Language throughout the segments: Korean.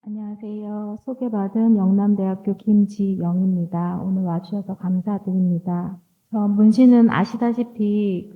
안녕하세요. 소개받은 영남대학교 김지영입니다. 오늘 와주셔서 감사드립니다. 문신은 아시다시피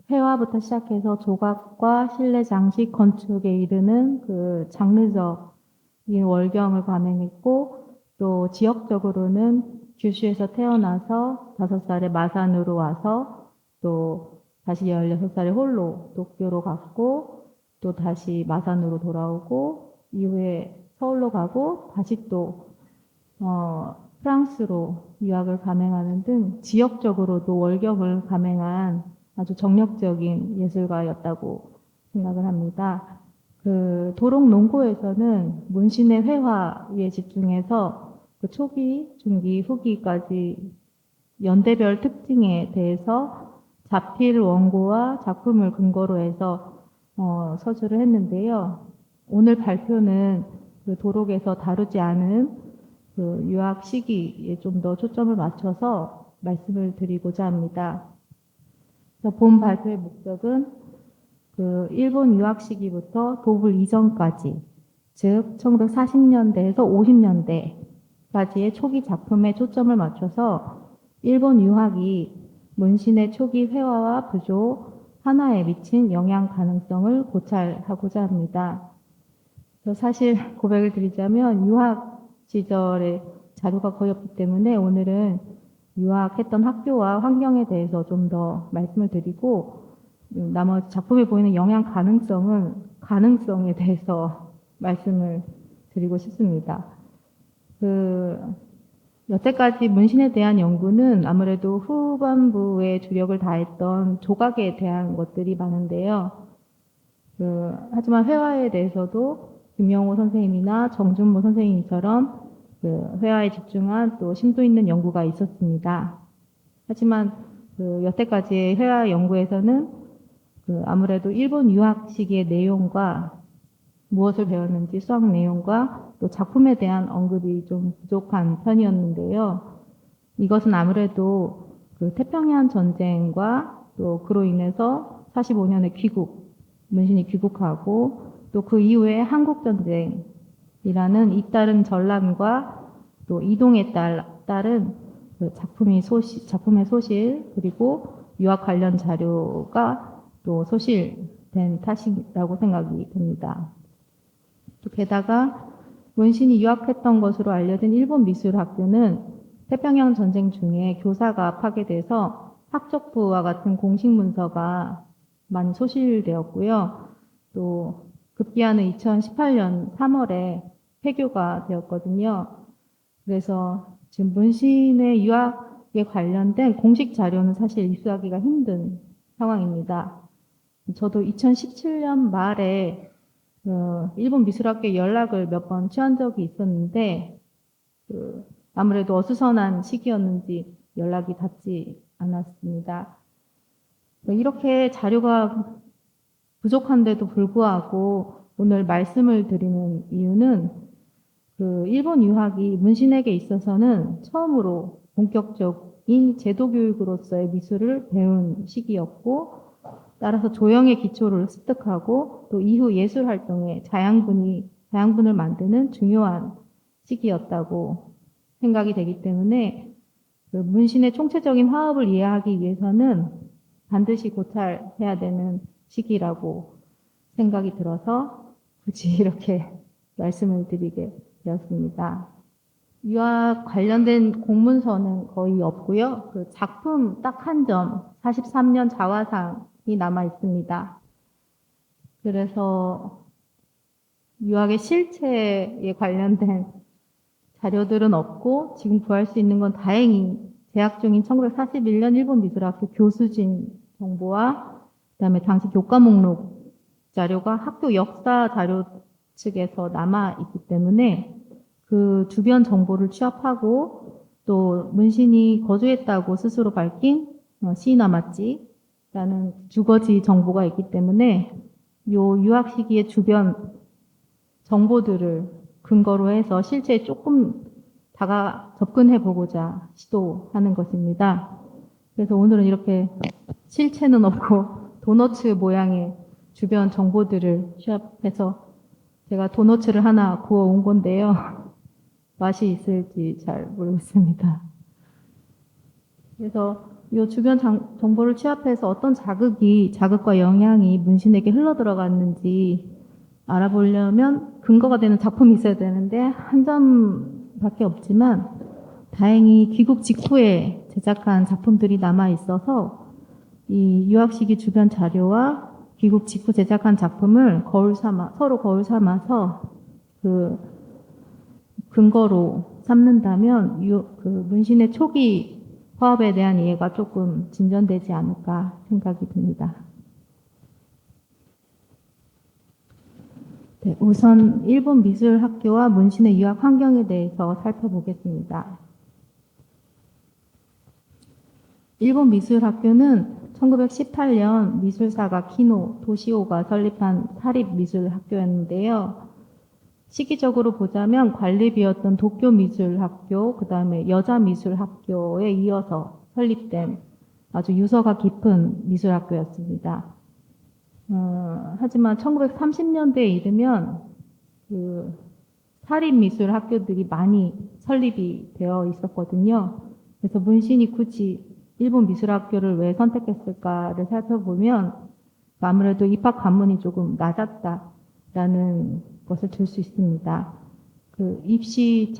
회화부터 시작해서 조각과 실내 장식, 건축에 이르는 장르적인 월경을 감행했고, 또 지역적으로는 규슈에서 태어나서 5살에 마산으로 와서 또 다시 16살에 홀로 도쿄로 갔고, 또 다시 마산으로 돌아오고, 이후에 서울로 가고 다시 또 프랑스로 유학을 감행하는 등 지역적으로도 월경을 감행한 아주 정력적인 예술가였다고 생각을 합니다. 도록 농고에서는 문신의 회화에 집중해서 초기, 중기, 후기까지 연대별 특징에 대해서 자필 원고와 작품을 근거로 해서 서술을 했는데요. 오늘 발표는 도록에서 다루지 않은 유학 시기에 좀 더 초점을 맞춰서 말씀을 드리고자 합니다. 본 발표의 목적은 일본 유학 시기부터 도불 이전까지, 즉 1940년대에서 50년대까지의 초기 작품에 초점을 맞춰서 일본 유학이 문신의 초기 회화와 부조, 하나에 미친 영향 가능성을 고찰하고자 합니다. 사실 고백을 드리자면 유학 시절에 자료가 거의 없기 때문에 오늘은 유학했던 학교와 환경에 대해서 좀 더 말씀을 드리고, 나머지 작품에 보이는 영향 가능성에 대해서 말씀을 드리고 싶습니다. 여태까지 문신에 대한 연구는 아무래도 후반부에 주력을 다했던 조각에 대한 것들이 많은데요. 하지만 회화에 대해서도 김영호 선생님이나 정준모 선생님처럼 회화에 집중한 또 심도 있는 연구가 있었습니다. 하지만 여태까지의 회화 연구에서는 아무래도 일본 유학 시기의 내용과 무엇을 배웠는지 수학 내용과 또 작품에 대한 언급이 좀 부족한 편이었는데요. 이것은 아무래도 태평양 전쟁과 또 그로 인해서 45년의 문신이 귀국하고 또 그 이후에 한국전쟁이라는 잇따른 전란과 또 이동에 따른 작품의 소실, 그리고 유학 관련 자료가 또 소실된 탓이라고 생각이 듭니다. 또 게다가 문신이 유학했던 것으로 알려진 일본 미술학교는 태평양 전쟁 중에 교사가 파괴돼서 학적부와 같은 공식 문서가 많이 소실되었고요. 또 급기야는 2018년 3월에 폐교가 되었거든요. 그래서 지금 문신의 유학에 관련된 공식 자료는 사실 입수하기가 힘든 상황입니다. 저도 2017년 말에 일본 미술학교에 연락을 몇 번 취한 적이 있었는데 아무래도 어수선한 시기였는지 연락이 닿지 않았습니다. 이렇게 자료가 부족한데도 불구하고 오늘 말씀을 드리는 이유는 일본 유학이 문신에게 있어서는 처음으로 본격적인 제도 교육으로서의 미술을 배운 시기였고, 따라서 조형의 기초를 습득하고 또 이후 예술 활동에 자양분을 만드는 중요한 시기였다고 생각이 되기 때문에 문신의 총체적인 화합을 이해하기 위해서는 반드시 고찰해야 되는 시기라고 생각이 들어서 굳이 이렇게 말씀을 드리게 되었습니다. 유학 관련된 공문서는 거의 없고요. 작품 딱 한 점, 43년 자화상이 남아 있습니다. 그래서 유학의 실체에 관련된 자료들은 없고 지금 구할 수 있는 건 다행히 재학 중인 1941년 일본 미술학교 교수진 정보와 그다음에 당시 교과 목록 자료가 학교 역사 자료 측에서 남아 있기 때문에 그 주변 정보를 취합하고 또 문신이 거주했다고 스스로 밝힌 시나마치라는 주거지 정보가 있기 때문에 요 유학 시기의 주변 정보들을 근거로 해서 실체에 조금 접근해 보고자 시도하는 것입니다. 그래서 오늘은 이렇게 실체는 없고 도너츠 모양의 주변 정보들을 취합해서 제가 도너츠를 하나 구워 온 건데요. 맛이 있을지 잘 모르겠습니다. 그래서 이 주변 정보를 취합해서 어떤 자극과 영향이 문신에게 흘러 들어갔는지 알아보려면 근거가 되는 작품이 있어야 되는데 한 점밖에 없지만 다행히 귀국 직후에 제작한 작품들이 남아 있어서 이 유학 시기 주변 자료와 귀국 직후 제작한 작품을 서로 거울 삼아서 그 근거로 삼는다면 그 문신의 초기 화업에 대한 이해가 조금 진전되지 않을까 생각이 듭니다. 네, 우선 일본 미술학교와 문신의 유학 환경에 대해서 살펴보겠습니다. 일본 미술학교는 1918년 미술사가 키노 도시오가 설립한 사립미술학교였는데요. 시기적으로 보자면 관리비였던 도쿄미술학교, 그 다음에 여자미술학교에 이어서 설립된 아주 유서가 깊은 미술학교였습니다. 하지만 1930년대에 이르면 그 사립미술학교들이 많이 설립이 되어 있었거든요. 그래서 문신이 굳이 일본 미술학교를 왜 선택했을까를 살펴보면 아무래도 입학 관문이 조금 낮았다라는 것을 들 수 있습니다. 그 응시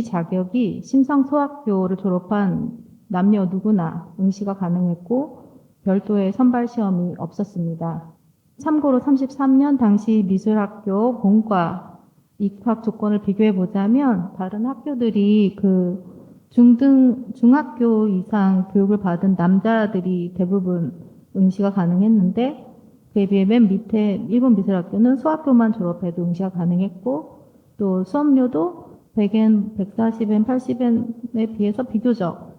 자격이 심상소학교를 졸업한 남녀 누구나 응시가 가능했고 별도의 선발 시험이 없었습니다. 참고로 33년 당시 미술학교 본과 입학 조건을 비교해 보자면 다른 학교들이 그 중학교 이상 교육을 받은 남자들이 대부분 응시가 가능했는데 그에 비해 맨 밑에 일본 미술학교는 수학교만 졸업해도 응시가 가능했고 또 수업료도 100엔, 140엔, 80엔에 비해서 비교적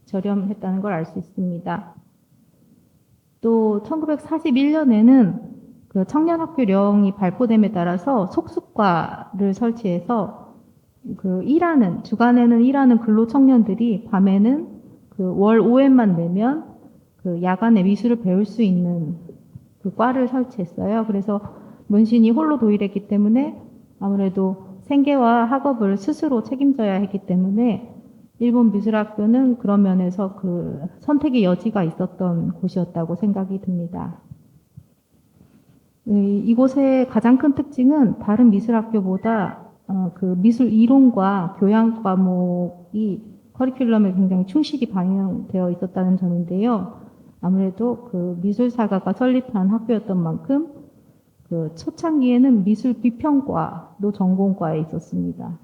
저렴했다는 걸 알 수 있습니다. 또 1941년에는 그 청년학교령이 발표됨에 따라서 속숫과를 설치해서 주간에는 일하는 근로 청년들이 밤에는 그 월 5엔만 내면 그 야간에 미술을 배울 수 있는 그 과를 설치했어요. 그래서 문신이 홀로 도일했기 때문에 아무래도 생계와 학업을 스스로 책임져야 했기 때문에 일본 미술학교는 그런 면에서 그 선택의 여지가 있었던 곳이었다고 생각이 듭니다. 이곳의 가장 큰 특징은 다른 미술학교보다 그 미술 이론과 교양 과목이 커리큘럼에 굉장히 충실히 반영되어 있었다는 점인데요. 아무래도 그 미술사가가 설립한 학교였던 만큼 그 초창기에는 미술 비평과도 전공과에 있었습니다.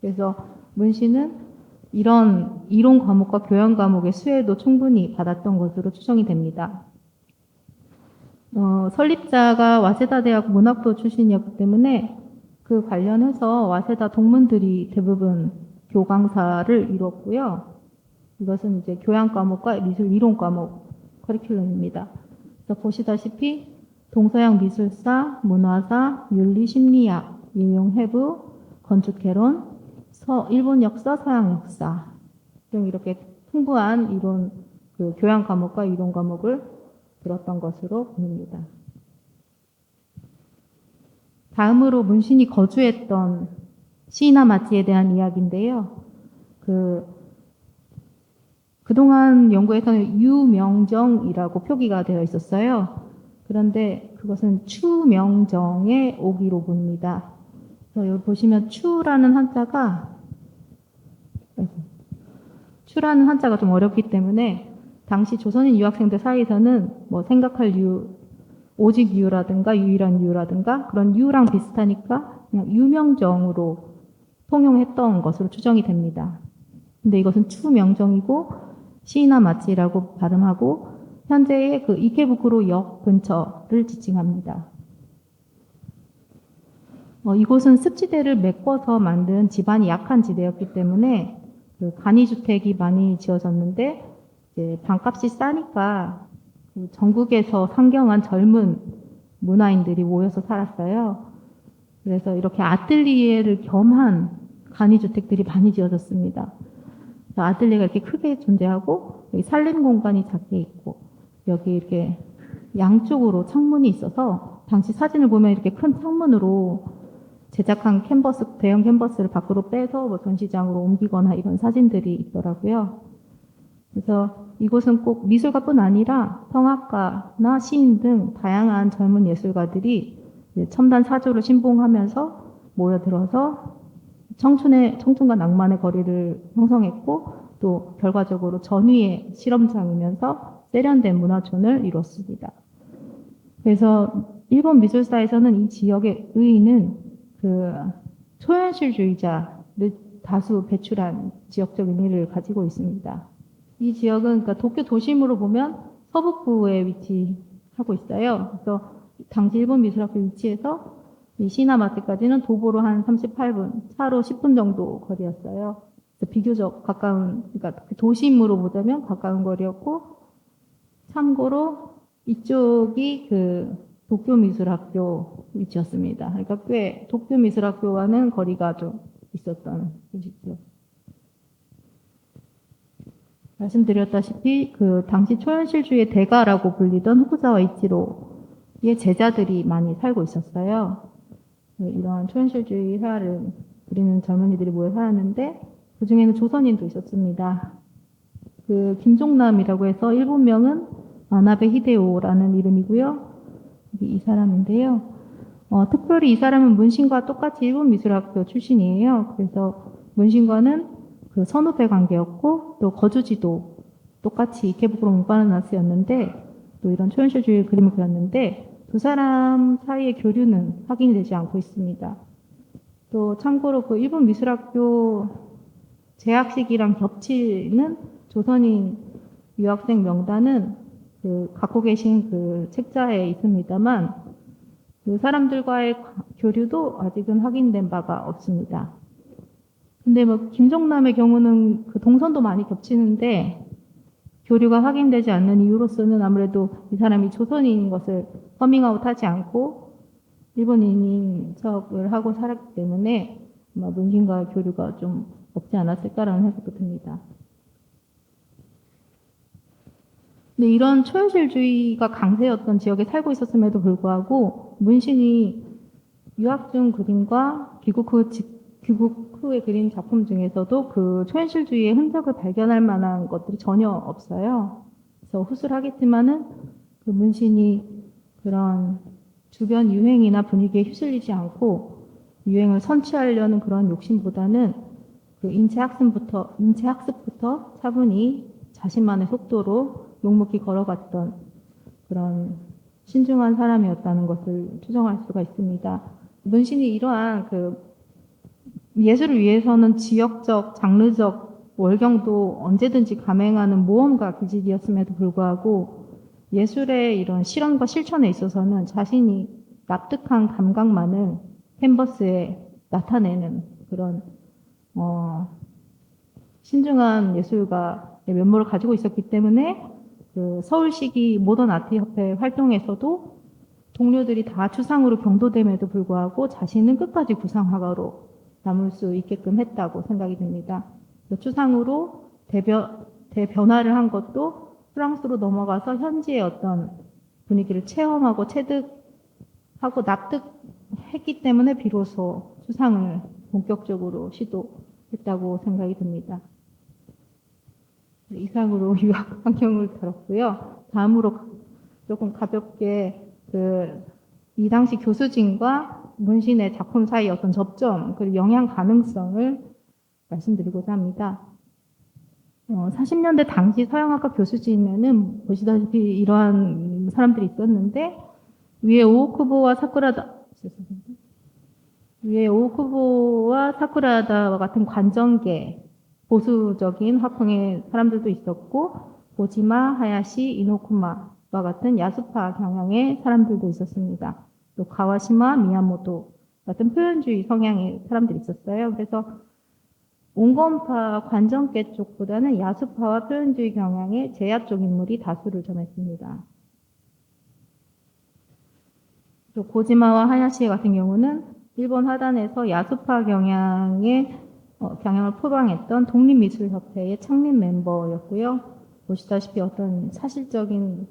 그래서 문신은 이런 이론 과목과 교양 과목의 수혜도 충분히 받았던 것으로 추정이 됩니다. 설립자가 와세다 대학 문학부 출신이었기 때문에 그 관련해서 와세다 동문들이 대부분 교강사를 이뤘고요. 이것은 이제 교양 과목과 미술 이론 과목 커리큘럼입니다. 그래서 보시다시피 동서양 미술사, 문화사, 윤리 심리학, 인용해부, 건축개론, 일본 역사, 서양 역사 등 이렇게 풍부한 이론 교양 과목과 이론 과목을 들었던 것으로 보입니다. 다음으로 문신이 거주했던 시이나 마치에 대한 이야기인데요. 그동안 연구에서는 유명정이라고 표기가 되어 있었어요. 그런데 그것은 추명정의 오기로 보입니다. 그래서 여기 보시면 추라는 한자가 좀 어렵기 때문에 당시 조선인 유학생들 사이에서는 뭐 생각할 유, 오직 유라든가 유일한 유라든가 그런 유랑 비슷하니까 그냥 유명정으로 통용했던 것으로 추정이 됩니다. 근데 이것은 추명정이고 시이나 마치라고 발음하고 현재의 그 이케부쿠로 역 근처를 지칭합니다. 이곳은 습지대를 메꿔서 만든 지반이 약한 지대였기 때문에 그 간이주택이 많이 지어졌는데 이제 방값이 싸니까 그 전국에서 상경한 젊은 문화인들이 모여서 살았어요. 그래서 이렇게 아틀리에를 겸한 간이주택들이 많이 지어졌습니다. 아틀리에가 이렇게 크게 존재하고 여기 살림 공간이 작게 있고 여기 이렇게 양쪽으로 창문이 있어서 당시 사진을 보면 이렇게 큰 창문으로 제작한 캔버스, 대형 캔버스를 밖으로 빼서 뭐 전시장으로 옮기거나 이런 사진들이 있더라고요. 그래서 이곳은 꼭 미술가뿐 아니라 성악가나 시인 등 다양한 젊은 예술가들이 첨단 사조를 신봉하면서 모여들어서 청춘과 낭만의 거리를 형성했고 또 결과적으로 전위의 실험장이면서 세련된 문화촌을 이뤘습니다. 그래서 일본 미술사에서는 이 지역의 의인은 그 초현실주의자를 다수 배출한 지역적 의미를 가지고 있습니다. 이 지역은 그러니까 도쿄 도심으로 보면 서북부에 위치하고 있어요. 그래서 당시 일본 미술학교 위치에서 이 시나마트까지는 도보로 한 38분, 차로 10분 정도 거리였어요. 비교적 가까운, 그러니까 도심으로 보자면 가까운 거리였고, 참고로 이쪽이 그 도쿄 미술학교 위치였습니다. 그러니까 꽤 도쿄 미술학교와는 거리가 좀 있었던 곳이죠. 말씀드렸다시피 그 당시 초현실주의의 대가라고 불리던 후쿠자와 이치로의 제자들이 많이 살고 있었어요. 이러한 초현실주의 회화를 그리는 젊은이들이 모여 살았는데 그 중에는 조선인도 있었습니다. 그 김종남이라고 해서 일본명은 마나베 히데오라는 이름이고요. 이 사람인데요. 특별히 이 사람은 문신과 똑같이 일본 미술학교 출신이에요. 그래서 문신과는 그 선후배 관계였고 또 거주지도 똑같이 이케부쿠로 몬파르나스였는데 또 이런 초현실주의 그림을 그렸는데 두 사람 사이의 교류는 확인이 되지 않고 있습니다. 또 참고로 그 일본 미술학교 재학식이랑 겹치는 조선인 유학생 명단은 그 갖고 계신 그 책자에 있습니다만 그 사람들과의 교류도 아직은 확인된 바가 없습니다. 근데 뭐 김정남의 경우는 그 동선도 많이 겹치는데 교류가 확인되지 않는 이유로서는 아무래도 이 사람이 조선인인 것을 커밍아웃하지 않고 일본인인 척을 하고 살았기 때문에 아마 문신과 교류가 좀 없지 않았을까라는 생각도 듭니다. 근데 이런 초현실주의가 강세였던 지역에 살고 있었음에도 불구하고 문신이 유학 중 그림과 귀국 후에 그린 작품 중에서도 그 초현실주의의 흔적을 발견할 만한 것들이 전혀 없어요. 그래서 후술하겠지만은 그 문신이 그런 주변 유행이나 분위기에 휩쓸리지 않고 유행을 선취하려는 그런 욕심보다는 그 인체 학습부터 차분히 자신만의 속도로 묵묵히 걸어갔던 그런 신중한 사람이었다는 것을 추정할 수가 있습니다. 문신이 이러한 그 예술을 위해서는 지역적, 장르적 월경도 언제든지 감행하는 모험가 기질이었음에도 불구하고 예술의 이런 실험과 실천에 있어서는 자신이 납득한 감각만을 캔버스에 나타내는 그런 신중한 예술가의 면모를 가지고 있었기 때문에 그 서울시기 모던 아트 협회 활동에서도 동료들이 다 추상으로 경도됨에도 불구하고 자신은 끝까지 구상화가로 남을 수 있게끔 했다고 생각이 듭니다. 추상으로 대변화를 한 것도 프랑스로 넘어가서 현지의 어떤 분위기를 체험하고 체득하고 납득했기 때문에 비로소 추상을 본격적으로 시도했다고 생각이 듭니다. 이상으로 유학 환경을 다뤘고요. 다음으로 조금 가볍게 이 당시 교수진과 문신의 작품 사이 어떤 접점, 그리고 영향 가능성을 말씀드리고자 합니다. 40년대 당시 서양학과 교수진에는 보시다시피 이러한 사람들이 있었는데, 위에 오오쿠보와 사쿠라다와 같은 관정계, 보수적인 학풍의 사람들도 있었고, 고지마, 하야시, 이노쿠마와 같은 야수파 경향의 사람들도 있었습니다. 또 가와시마, 미야모토 같은 표현주의 성향의 사람들이 있었어요. 그래서 온건파 관정계 쪽보다는 야수파와 표현주의 경향의 제야 쪽 인물이 다수를 점했습니다. 또 고지마와 하야시 같은 경우는 일본 하단에서 야수파 경향을 표방했던 독립미술협회의 창립 멤버였고요. 보시다시피 어떤 사실적인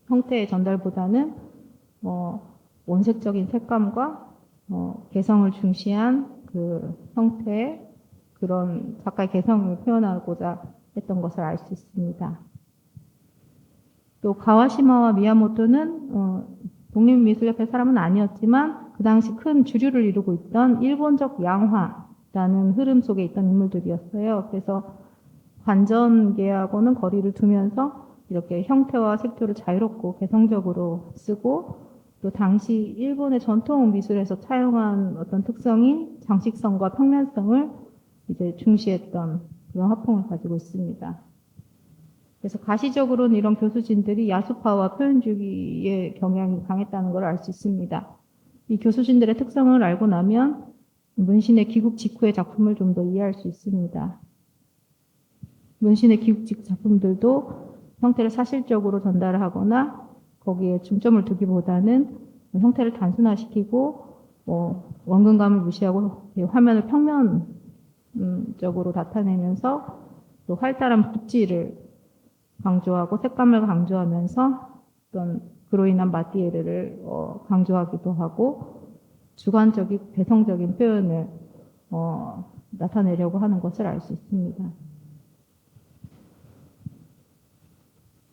형태의 전달보다는 원색적인 색감과 개성을 중시한 그 형태의 그런 작가의 개성을 표현하고자 했던 것을 알 수 있습니다. 또 가와시마와 미야모토는 독립미술협회 사람은 아니었지만 그 당시 큰 주류를 이루고 있던 일본적 양화라는 흐름 속에 있던 인물들이었어요. 그래서 관전계하고는 거리를 두면서 이렇게 형태와 색조를 자유롭고 개성적으로 쓰고 또 당시 일본의 전통 미술에서 차용한 어떤 특성인 장식성과 평면성을 이제 중시했던 그런 화풍을 가지고 있습니다. 그래서 가시적으로는 이런 교수진들이 야수파와 표현주의의 경향이 강했다는 걸 알 수 있습니다. 이 교수진들의 특성을 알고 나면 문신의 귀국 직후의 작품을 좀 더 이해할 수 있습니다. 문신의 귀국 직후 작품들도 형태를 사실적으로 전달하거나 거기에 중점을 두기보다는 형태를 단순화시키고 원근감을 무시하고 화면을 평면적으로 나타내면서 또 활달한 붓질을 강조하고 색감을 강조하면서 어떤 그로 인한 마티에르를 강조하기도 하고 주관적이고 개성적인 표현을 나타내려고 하는 것을 알 수 있습니다.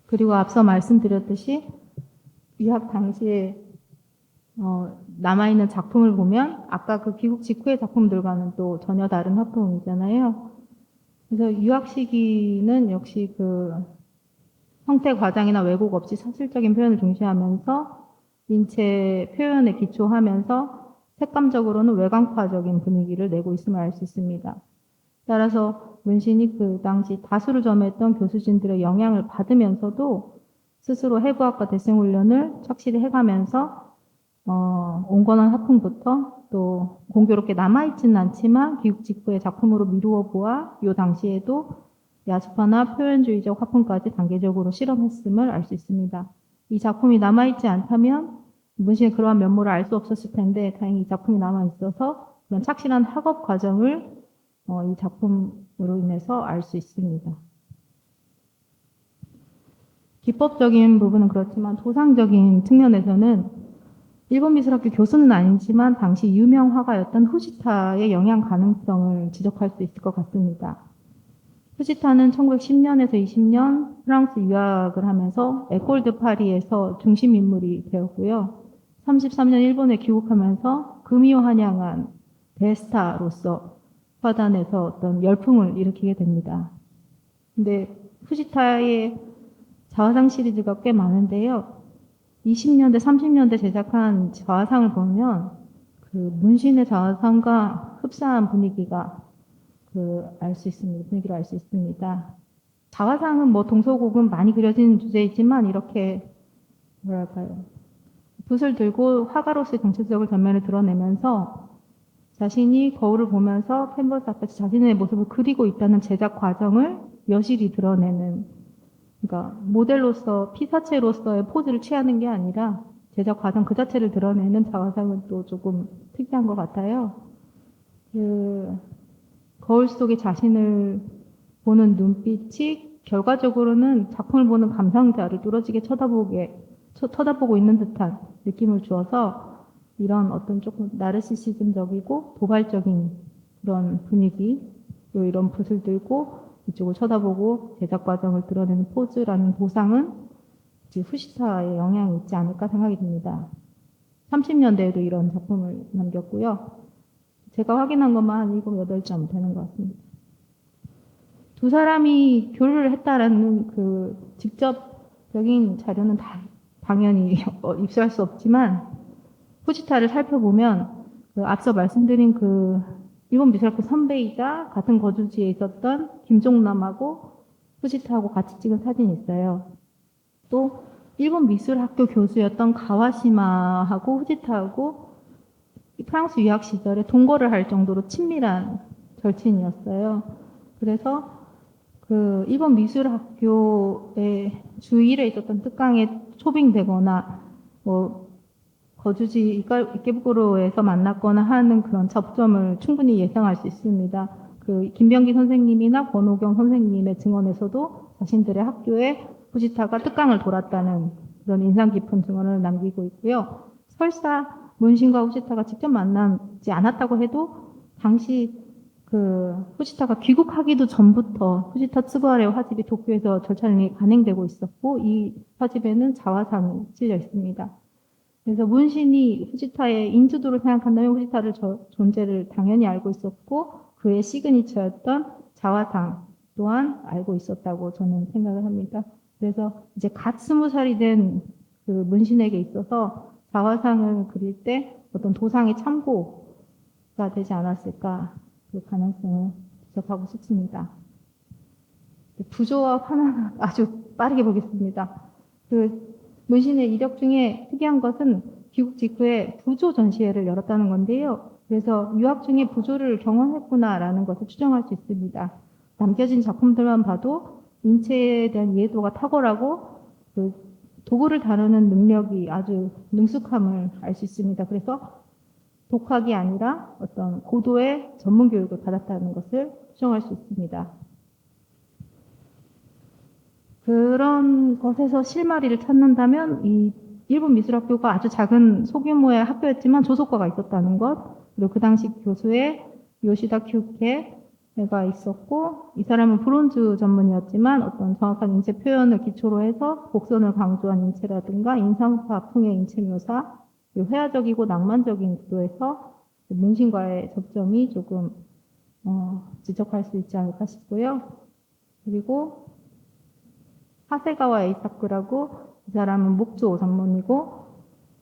그리고 앞서 말씀드렸듯이 유학 당시에 남아있는 작품을 보면 아까 그 귀국 직후의 작품들과는 또 전혀 다른 화풍이잖아요. 그래서 유학 시기는 역시 그 형태 과장이나 왜곡 없이 사실적인 표현을 중시하면서 인체 표현에 기초하면서 색감적으로는 외광파적인 분위기를 내고 있음을 알 수 있습니다. 따라서 문신이 그 당시 다수를 점했던 교수진들의 영향을 받으면서도 스스로 해부학과 대승훈련을 착실히 해가면서 온건한 화풍부터 또 공교롭게 남아있지는 않지만 귀국 직후의 작품으로 미루어 보아 이 당시에도 야수파나 표현주의적 화풍까지 단계적으로 실험했음을 알 수 있습니다. 이 작품이 남아있지 않다면 문신의 그러한 면모를 알 수 없었을 텐데 다행히 이 작품이 남아있어서 그런 착실한 학업 과정을 이 작품으로 인해서 알 수 있습니다. 기법적인 부분은 그렇지만 도상적인 측면에서는 일본 미술학교 교수는 아니지만 당시 유명 화가였던 후지타의 영향 가능성을 지적할 수 있을 것 같습니다. 후지타는 1910년에서 20년 프랑스 유학을 하면서 에콜드 파리에서 중심 인물이 되었고요. 33년 일본에 귀국하면서 금이오 한양한 대스타로서 화단에서 어떤 열풍을 일으키게 됩니다. 근데 후지타의 자화상 시리즈가 꽤 많은데요. 20년대, 30년대 제작한 자화상을 보면 그 문신의 자화상과 흡사한 분위기가 알 수 있습니다. 분위기를 알 수 있습니다. 자화상은 뭐 동서고금 많이 그려진 주제이지만 이렇게 뭐랄까요. 붓을 들고 화가로서의 정체적을 전면에 드러내면서 자신이 거울을 보면서 캔버스 앞에서 자신의 모습을 그리고 있다는 제작 과정을 여실히 드러내는, 그러니까 모델로서 피사체로서의 포즈를 취하는 게 아니라 제작 과정 그 자체를 드러내는 자화상은 또 조금 특이한 것 같아요. 거울 속에 자신을 보는 눈빛이 결과적으로는 작품을 보는 감상자를 뚫어지게 쳐다보고 있는 듯한 느낌을 주어서 이런 어떤 조금 나르시시즘적이고 도발적인 그런 분위기, 또 이런 붓을 들고 이쪽을 쳐다보고 제작 과정을 드러내는 포즈라는 보상은 후시타의 영향이 있지 않을까 생각이 듭니다. 30년대에도 이런 작품을 남겼고요. 제가 확인한 것만 한 7, 8점 되는 것 같습니다. 두 사람이 교류를 했다라는 그 직접적인 자료는 당연히 입수할 수 없지만 후지타를 살펴보면 앞서 말씀드린 그 일본 미술학교 선배이자 같은 거주지에 있었던 김종남하고 후지타하고 같이 찍은 사진이 있어요. 또 일본 미술학교 교수였던 가와시마하고 후지타하고 프랑스 유학 시절에 동거를 할 정도로 친밀한 절친이었어요. 그래서 그 일본 미술학교의 주일에 있었던 특강에 초빙되거나 거주지 이케부쿠로에서 만났거나 하는 그런 접점을 충분히 예상할 수 있습니다. 그 김병기 선생님이나 권오경 선생님의 증언에서도 자신들의 학교에 후지타가 특강을 돌았다는 그런 인상 깊은 증언을 남기고 있고요. 설사 문신과 후지타가 직접 만나지 않았다고 해도 당시 그 후지타가 귀국하기도 전부터 후지타 츠부아레 화집이 도쿄에서 절차량이 간행되고 있었고 이 화집에는 자화상이 실려 있습니다. 그래서 문신이 후지타의 인지도를 생각한다면 후지타를 존재를 당연히 알고 있었고 그의 시그니처였던 자화상 또한 알고 있었다고 저는 생각을 합니다. 그래서 이제 갓 20살이 된 그 문신에게 있어서 자화상을 그릴 때 어떤 도상의 참고가 되지 않았을까 그 가능성을 지적하고 싶습니다. 부조와 판화는 아주 빠르게 보겠습니다. 그 문신의 이력 중에 특이한 것은 귀국 직후에 부조 전시회를 열었다는 건데요. 그래서 유학 중에 부조를 경험했구나라는 것을 추정할 수 있습니다. 남겨진 작품들만 봐도 인체에 대한 이해도가 탁월하고 그 도구를 다루는 능력이 아주 능숙함을 알 수 있습니다. 그래서 독학이 아니라 어떤 고도의 전문 교육을 받았다는 것을 추정할 수 있습니다. 그런 것에서 실마리를 찾는다면 이 일본 미술학교가 아주 작은 소규모의 학교였지만 조속과가 있었다는 것, 그리고 그 당시 교수의 요시다 큐케가 있었고 이 사람은 브론즈 전문이었지만 어떤 정확한 인체 표현을 기초로 해서 곡선을 강조한 인체라든가 인상파풍의 인체 묘사, 그리고 회화적이고 낭만적인 구도에서 문신과의 접점이 조금 지적할 수 있지 않을까 싶고요. 그리고 하세가와 에이사쿠라고 이 사람은 목조 전문이고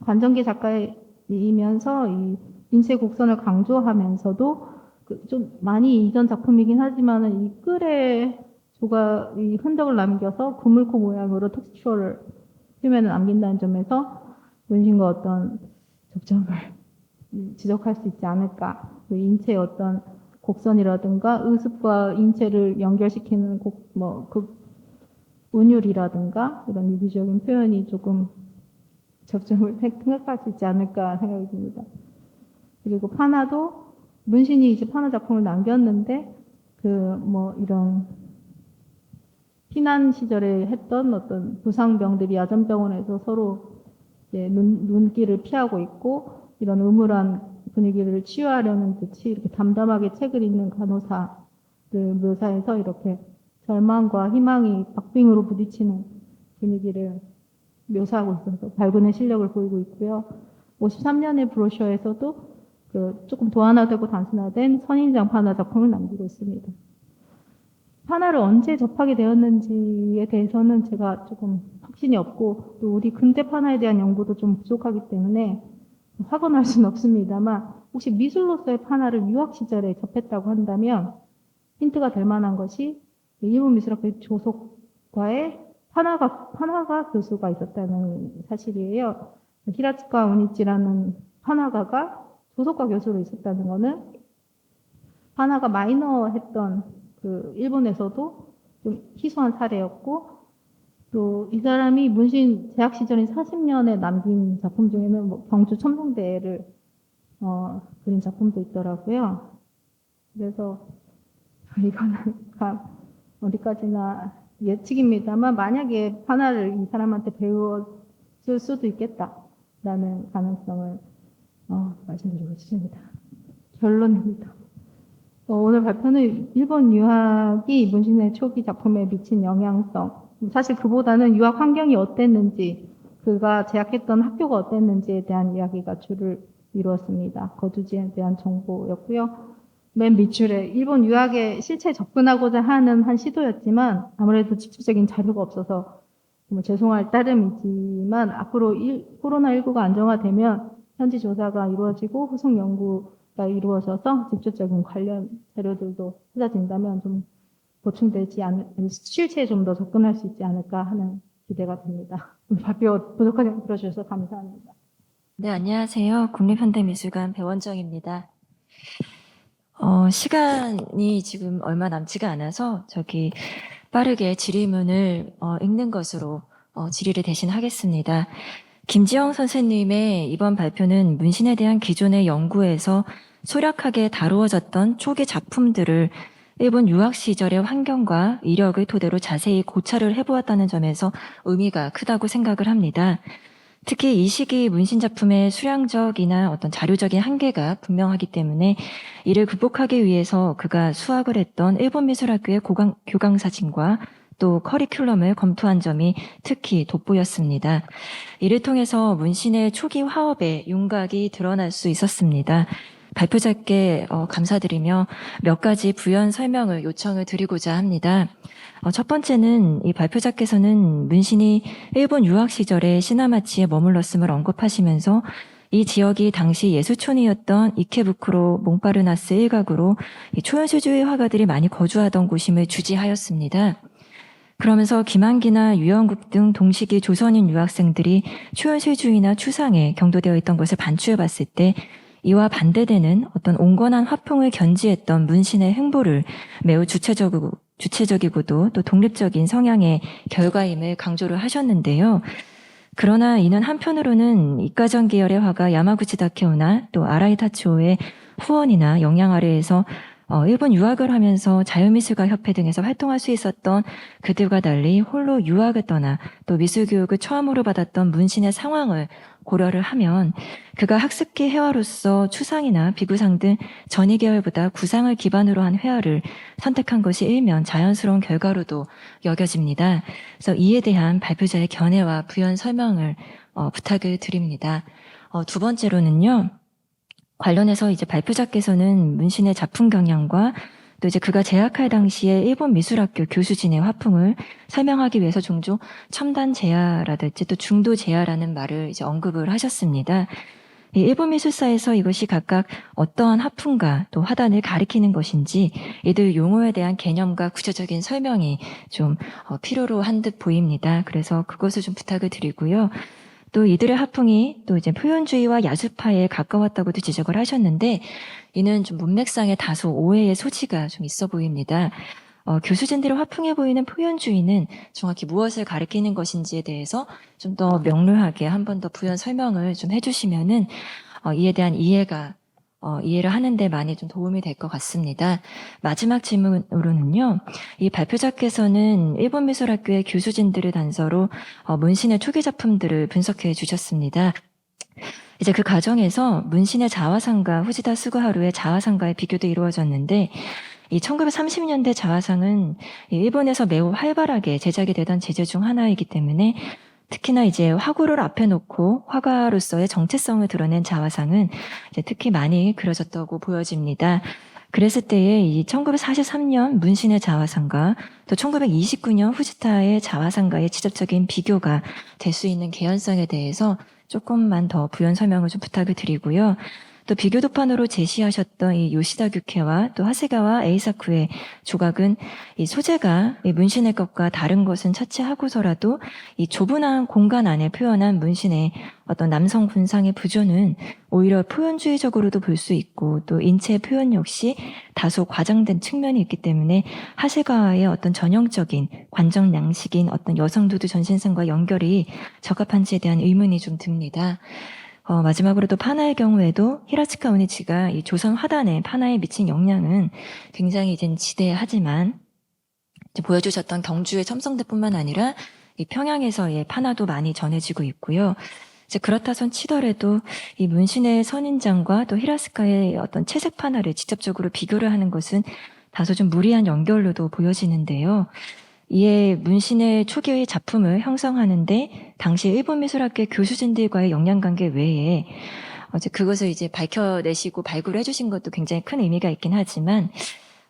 관전기 작가이면서 이 인체 곡선을 강조하면서도 좀 많이 이전 작품이긴 하지만은 이 끌의 이 흔적을 남겨서 구물코 모양으로 텍스처를 표면을 남긴다는 점에서 문신과 어떤 접점을 지적할 수 있지 않을까. 그 인체의 어떤 곡선이라든가 의습과 인체를 연결시키는 운율이라든가 이런 유기적인 표현이 조금 접점을 생각할 수 있지 않을까 생각이 듭니다. 그리고 판화도 문신이 이제 판화 작품을 남겼는데 이런 피난 시절에 했던 어떤 부상병들이 야전병원에서 서로 이제 눈길을 피하고 있고 이런 음울한 분위기를 치유하려는 듯이 이렇게 담담하게 책을 읽는 간호사를 묘사해서 이렇게 절망과 희망이 박빙으로 부딪히는 분위기를 묘사하고 있어서 발군의 실력을 보이고 있고요. 53년의 브로셔에서도 조금 도안화되고 단순화된 선인장 판화 작품을 남기고 있습니다. 판화를 언제 접하게 되었는지에 대해서는 제가 조금 확신이 없고 또 우리 근대 판화에 대한 연구도 좀 부족하기 때문에 확언할 수는 없습니다만 혹시 미술로서의 판화를 유학 시절에 접했다고 한다면 힌트가 될 만한 것이 일본 미술학교 조속과의 판화가 교수가 있었다는 사실이에요. 히라츠카 우니치라는 판화가가 조속과 교수로 있었다는 것은 판화가 마이너했던 일본에서도 좀 희소한 사례였고 또 이 사람이 문신 재학 시절인 40년에 남긴 작품 중에는 경주 첨성대를 그린 작품도 있더라고요. 그래서 이거는 어디까지나 예측입니다만 만약에 판화를 이 사람한테 배웠을 수도 있겠다라는 가능성을 말씀드리고 싶습니다. 결론입니다. 오늘 발표는 일본 유학이 문신의 초기 작품에 미친 영향성, 사실 그보다는 유학 환경이 어땠는지, 그가 재학했던 학교가 어땠는지에 대한 이야기가 주를 이루었습니다. 거주지에 대한 정보였고요. 맨 밑줄에 일본 유학에 실체 접근하고자 하는 한 시도였지만 아무래도 직접적인 자료가 없어서 죄송할 따름이지만 앞으로 코로나19가 안정화되면 현지 조사가 이루어지고 후속 연구가 이루어져서 직접적인 관련 자료들도 찾아진다면 좀 보충되지 실체에 좀 더 접근할 수 있지 않을까 하는 기대가 됩니다. 발표 부족하게 들어주셔서 감사합니다. 네, 안녕하세요. 국립현대미술관 배원정입니다. 시간이 지금 얼마 남지가 않아서 빠르게 질의문을 읽는 것으로 질의를 대신하겠습니다. 김지영 선생님의 이번 발표는 문신에 대한 기존의 연구에서 소략하게 다루어졌던 초기 작품들을 일본 유학 시절의 환경과 이력을 토대로 자세히 고찰을 해보았다는 점에서 의미가 크다고 생각을 합니다. 특히 이 시기 문신 작품의 수량적이나 어떤 자료적인 한계가 분명하기 때문에 이를 극복하기 위해서 그가 수학을 했던 일본 미술학교의 교강 사진과 또 커리큘럼을 검토한 점이 특히 돋보였습니다. 이를 통해서 문신의 초기 화업의 윤곽이 드러날 수 있었습니다. 발표자께 감사드리며 몇 가지 부연 설명을 요청을 드리고자 합니다. 첫 번째는 이 발표자께서는 문신이 일본 유학 시절에 시나마치에 머물렀음을 언급하시면서 이 지역이 당시 예수촌이었던 이케부쿠로 몽파르나스 일각으로 이 초현실주의 화가들이 많이 거주하던 곳임을 주지하였습니다. 그러면서 김한기나 유영국 등 동시기 조선인 유학생들이 초현실주의나 추상에 경도되어 있던 것을 반추해 봤을 때 이와 반대되는 어떤 온건한 화풍을 견지했던 문신의 행보를 매우 주체적이고도 또 독립적인 성향의 결과임을 강조를 하셨는데요. 그러나 이는 한편으로는 이과전 계열의 화가 야마구치 다케오나 또 아라이 타츠오의 후원이나 영향 아래에서 일본 유학을 하면서 자유미술가 협회 등에서 활동할 수 있었던 그들과 달리 홀로 유학을 떠나 또 미술교육을 처음으로 받았던 문신의 상황을 고려를 하면 그가 학습기 회화로서 추상이나 비구상 등 전위 계열보다 구상을 기반으로 한 회화를 선택한 것이 일면 자연스러운 결과로도 여겨집니다. 그래서 이에 대한 발표자의 견해와 부연 설명을 부탁을 드립니다. 두 번째로는요. 관련해서 이제 발표자께서는 문신의 작품 경향과 또 이제 그가 재학할 당시에 일본 미술학교 교수진의 화풍을 설명하기 위해서 종종 첨단 재야라든지 또 중도 재야라는 말을 이제 언급을 하셨습니다. 이 일본 미술사에서 이것이 각각 어떠한 화풍과 또 화단을 가리키는 것인지 이들 용어에 대한 개념과 구체적인 설명이 좀 필요로 한 듯 보입니다. 그래서 그것을 좀 부탁을 드리고요. 또 이들의 화풍이 또 이제 표현주의와 야수파에 가까웠다고도 지적을 하셨는데 이는 좀 문맥상의 다소 오해의 소지가 좀 있어 보입니다. 교수진들의 화풍해 보이는 표현주의는 정확히 무엇을 가리키는 것인지에 대해서 좀 더 명료하게 한 번 더 부연 설명을 좀 해주시면은 이에 대한 이해를 하는데 많이 좀 도움이 될 것 같습니다. 마지막 질문으로는요, 이 발표자께서는 일본 미술학교의 교수진들을 단서로 문신의 초기 작품들을 분석해 주셨습니다. 이제 그 과정에서 문신의 자화상과 후지다 스구하루의 자화상과의 비교도 이루어졌는데, 이 1930년대 자화상은 일본에서 매우 활발하게 제작이 되던 재질 중 하나이기 때문에 특히나 이제 화구를 앞에 놓고 화가로서의 정체성을 드러낸 자화상은 이제 특히 많이 그려졌다고 보여집니다. 그랬을 때에 이 1943년 문신의 자화상과 또 1929년 후지타의 자화상과의 직접적인 비교가 될 수 있는 개연성에 대해서 조금만 더 부연 설명을 좀 부탁을 드리고요. 또 비교 도판으로 제시하셨던 이 요시다 규케와 또 하세가와 에이사쿠의 조각은 이 소재가 이 문신의 것과 다른 것은 차치하고서라도 이 좁은 공간 안에 표현한 문신의 어떤 남성 군상의 부조는 오히려 표현주의적으로도 볼 수 있고 또 인체 표현 역시 다소 과장된 측면이 있기 때문에 하세가와의 어떤 전형적인 관정 양식인 어떤 여성 두두 전신상과 연결이 적합한지에 대한 의문이 좀 듭니다. 마지막으로 또 파나의 경우에도 히라츠카 오니치가 이 조선 화단에 파나에 미친 영향은 굉장히 이제 지대하지만 이제 보여주셨던 경주의 첨성대뿐만 아니라 이 평양에서의 파나도 많이 전해지고 있고요. 이제 그렇다선 치더라도 이 문신의 선인장과 또 히라츠카의 어떤 채색 파나를 직접적으로 비교를 하는 것은 다소 좀 무리한 연결로도 보여지는데요. 이에 문신의 초기의 작품을 형성하는데 당시 일본 미술학교 교수진들과의 역량관계 외에 그것을 이제 밝혀내시고 발굴해 주신 것도 굉장히 큰 의미가 있긴 하지만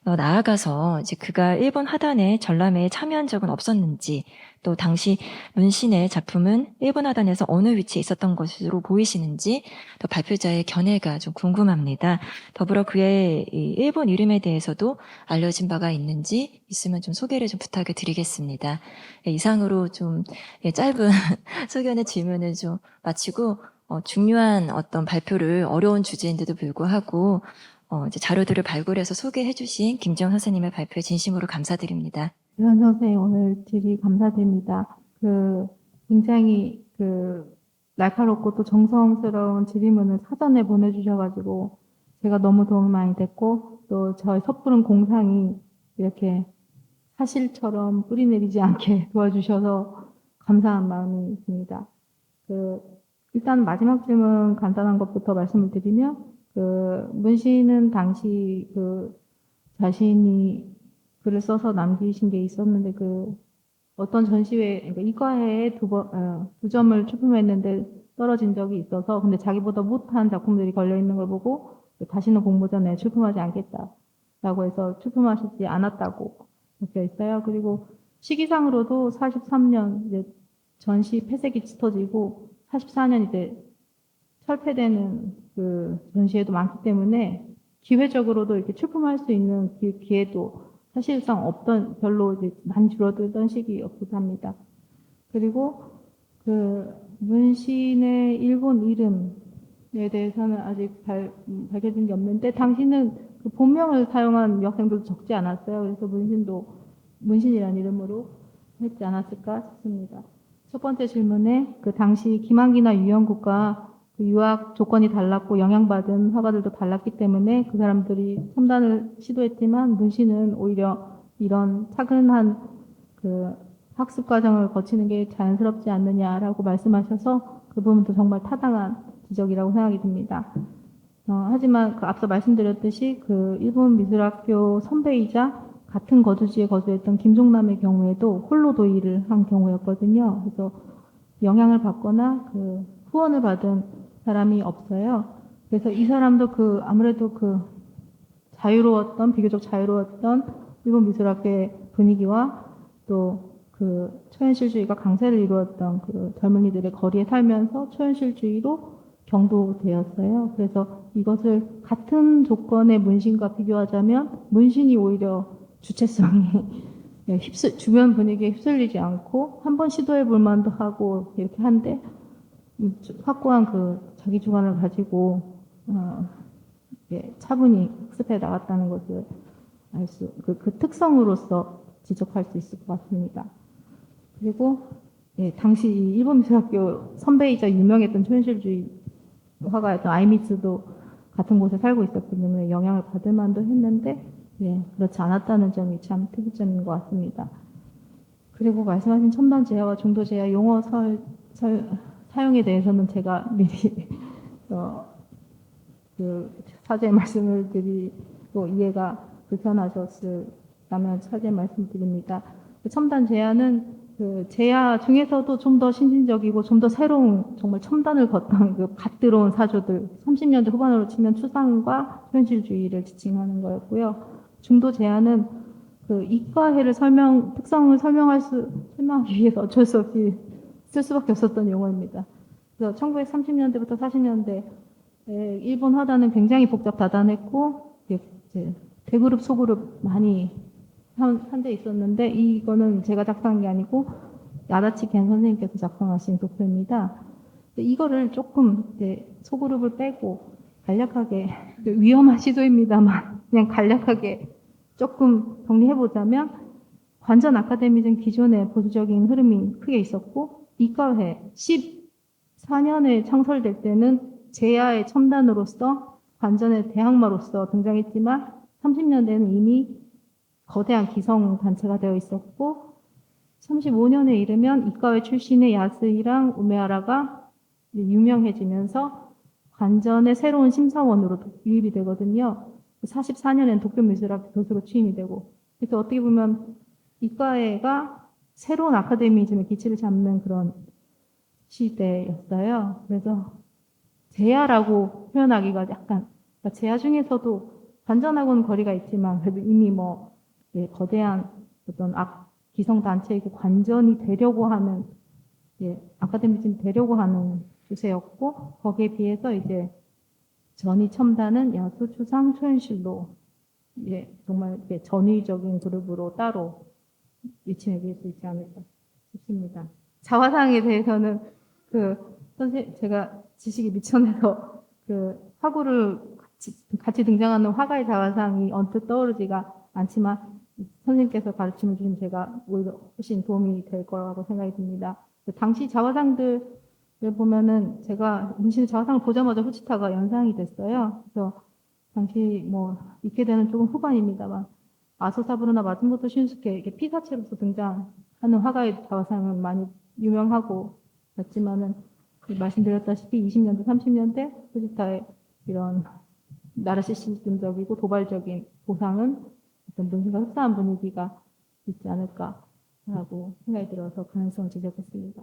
나아가서 이제 그가 일본 화단의 전람회에 참여한 적은 없었는지 또 당시 문신의 작품은 일본 화단에서 어느 위치에 있었던 것으로 보이시는지 또 발표자의 견해가 좀 궁금합니다. 더불어 그의 이 일본 이름에 대해서도 알려진 바가 있는지 있으면 좀 소개를 좀 부탁을 드리겠습니다. 이상으로 좀 짧은 소견의 질문을 좀 마치고 중요한 어떤 발표를 어려운 주제인데도 불구하고 이제 자료들을 발굴해서 소개해 주신 김지영 선생님의 발표에 진심으로 감사드립니다. 유현 선생님 오늘 질의 감사드립니다. 굉장히 날카롭고 또 정성스러운 질의문을 사전에 보내주셔가지고 제가 너무 도움이 많이 됐고 또 저희 섣부른 공상이 이렇게 사실처럼 뿌리내리지 않게 도와주셔서 감사한 마음이 듭니다. 일단 마지막 질문 간단한 것부터 말씀을 드리면, 문씨는 당시 자신이 글을 써서 남기신 게 있었는데, 어떤 전시회, 그러니까 이과회에 두 점을 출품했는데 떨어진 적이 있어서, 근데 자기보다 못한 작품들이 걸려있는 걸 보고, 다시는 공모 전에 출품하지 않겠다라고 해서 출품하시지 않았다고 적혀 있어요. 그리고 시기상으로도 43년, 이제 전시 폐쇄기 짙어지고, 44년 이제 철폐되는 전시회도 많기 때문에, 기회적으로도 이렇게 출품할 수 있는 기회도 사실상 별로 이제 많이 줄어들던 시기였기도 합니다. 그리고 문신의 일본 이름에 대해서는 아직 밝혀진 게 없는데, 당시는 본명을 사용한 여학생들도 적지 않았어요. 그래서 문신이라는 이름으로 했지 않았을까 싶습니다. 첫 번째 질문에 당시 김한기나 유영국과 유학 조건이 달랐고 영향받은 화가들도 달랐기 때문에 그 사람들이 첨단을 시도했지만 문신은 오히려 이런 차근한 학습 과정을 거치는 게 자연스럽지 않느냐라고 말씀하셔서 그 부분도 정말 타당한 지적이라고 생각이 듭니다. 하지만 앞서 말씀드렸듯이 일본 미술학교 선배이자 같은 거주지에 거주했던 김종남의 경우에도 홀로 도일을 한 경우였거든요. 그래서 영향을 받거나 후원을 받은 사람이 없어요. 그래서 이 사람도 아무래도 비교적 자유로웠던 일본 미술학교의 분위기와 또 초현실주의가 강세를 이루었던 젊은이들의 거리에 살면서 초현실주의로 경도되었어요. 그래서 이것을 같은 조건의 문신과 비교하자면 문신이 오히려 주체성이 주변 분위기에 휩쓸리지 않고 한번 시도해 볼 만도 하고 이렇게 한데 확고한 자기 주관을 가지고 차분히 학습해 나갔다는 것을 그 특성으로서 지적할 수 있을 것 같습니다. 그리고 당시 일본 미술학교 선배이자 유명했던 초현실주의 화가였던 아이미츠도 같은 곳에 살고 있었기 때문에 영향을 받을 만도 했는데 그렇지 않았다는 점이 참 특이점인 것 같습니다. 그리고 말씀하신 첨단 제야와 중도 제야 용어 사용에 대해서는 제가 미리 사죄의 말씀을 드리고 이해가 불편하셨다면 사죄의 말씀드립니다. 첨단 제야는 제야 중에서도 좀 더 신진적이고 좀 더 새로운 정말 첨단을 걷던 갓 들어온 사조들 30년대 후반으로 치면 추상과 현실주의를 지칭하는 거였고요. 중도 제야는 이과회를 특성을 설명하기 위해서 어쩔 수 없이 쓸 수밖에 없었던 용어입니다. 그래서 1930년대부터 40년대 일본 화단은 굉장히 복잡다단했고 대그룹 소그룹 많이 한 데 있었는데 이거는 제가 작성한 게 아니고 야다치 겐 선생님께서 작성하신 도표입니다. 이거를 조금 소그룹을 빼고 간략하게 위험한 시도입니다만 그냥 간략하게 조금 정리해보자면 관전 아카데미즘 기존의 보수적인 흐름이 크게 있었고 이과회 14년에 창설될 때는 제야의 첨단으로서 관전의 대항마로서 등장했지만 30년대에는 이미 거대한 기성 단체가 되어 있었고 35년에 이르면 이과회 출신의 야스이랑 우메하라가 유명해지면서 관전의 새로운 심사원으로 유입이 되거든요. 44년엔 도쿄미술학교 교수로 취임이 되고 그래서 어떻게 보면 이과회가 새로운 아카데미즘의 기치를 잡는 그런 시대였어요. 그래서 제야라고 표현하기가 약간 그러니까 제야 중에서도 관전하고는 거리가 있지만 그래도 이미 거대한 어떤 기성 단체이고 관전이 되려고 하는 아카데미즘이 되려고 하는 추세였고 거기에 비해서 이제 전위 첨단은 야수 추상 초현실로 정말 전위적인 그룹으로 따로 위치매길 수 있지 않을까 싶습니다. 자화상에 대해서는 제가 지식이 미천해서 화구를 같이 등장하는 화가의 자화상이 언뜻 떠오르지가 않지만 선생님께서 가르침을 주신 제가 오히려 훨씬 도움이 될 거라고 생각이 듭니다. 당시 자화상들을 보면은 제가 문신의 자화상을 보자마자 후치타가 연상이 됐어요. 그래서 당시 있게 되는 조금 후반입니다만 아소사부르나 마츠모토 신스케 이렇게 피사체로서 등장하는 화가의 자화상은 많이 유명하고 그렇지만은 말씀드렸다시피 20년대, 30년대 후지타의 이런 나르시시즘적이고 도발적인 보상은 어떤 문신과 흡사한 분위기가 있지 않을까라고 생각이 들어서 가능성을 지적했습니다.